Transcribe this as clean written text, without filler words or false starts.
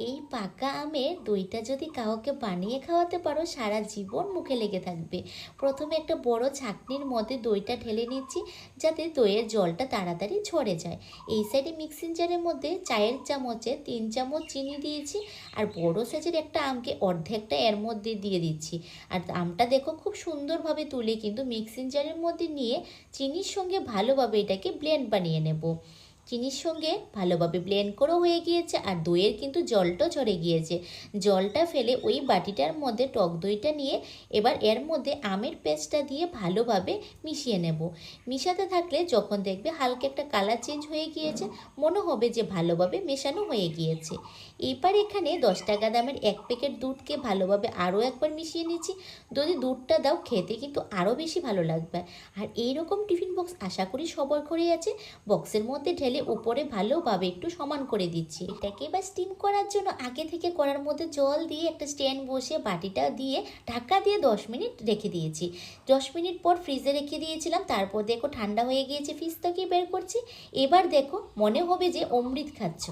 এই পাকা আমের দইটা যদি কাউকে বানিয়ে খাওয়াতে পারো সারা জীবন মুখে লেগে থাকবে। প্রথমে একটা বড় ছাঁকনির মধ্যে দইটা ঢেলে নিচ্ছি, যাতে দইয়ের জলটা তাড়াতাড়ি ঝরে যায়। এই সাইডে মিক্সিং জারের মধ্যে চায়ের চামচে 3 চামচ চিনি দিয়েছি, আর বড় সাইজের একটা আমকে অর্ধেকটা এর মধ্যে দিয়ে দিচ্ছি। আর আমটা দেখো খুব সুন্দরভাবে তুলে কিন্তু মিক্সিং জারের মধ্যে নিয়ে চিনির সঙ্গে ভালোভাবে এটাকে ব্লেন্ড বানিয়ে নেব। চিনির সঙ্গে ভালোভাবে ব্লেন্ড করা হয়ে গিয়েছে, আর দইয়ের কিন্তু জলটাও ঝরে গিয়েছে। জলটা ফেলে ওই বাটিটার মধ্যে টক দইটা নিয়ে এবার এর মধ্যে আমের পেস্টটা দিয়ে ভালোভাবে মিশিয়ে নেব। মিশাতে থাকলে যখন দেখবে হালকা একটা কালার চেঞ্জ হয়ে গিয়েছে, মনে হবে যে ভালোভাবে মেশানো হয়ে গিয়েছে। এবার এখানে 10 টাকা দামের 1 প্যাকেট দুধকে ভালোভাবে আরও একবার মিশিয়ে নিচ্ছি। যদি দুধটা দাও খেতে কিন্তু আরও বেশি ভালো লাগবে। আর এইরকম টিফিন বক্স আশা করি সবার ঘরেই আছে। বক্সের মধ্যে ঢেলে উপরে ভালোভাবে একটু সমান করে দিচ্ছি। এটাকে এবার স্টিম করার জন্য আগে থেকে কড়ার মধ্যে জল দিয়ে একটা স্ট্যান্ড বসিয়ে বাটিটা দিয়ে ঢাকা দিয়ে 10 মিনিট রেখে দিয়েছি। 10 মিনিট পর ফ্রিজে রেখে দিয়েছিলাম, তারপর দেখো ঠান্ডা হয়ে গিয়েছে, ফ্রিজ থেকে বের করছি। এবার দেখো মনে হবে যে অমৃত খাচ্ছ।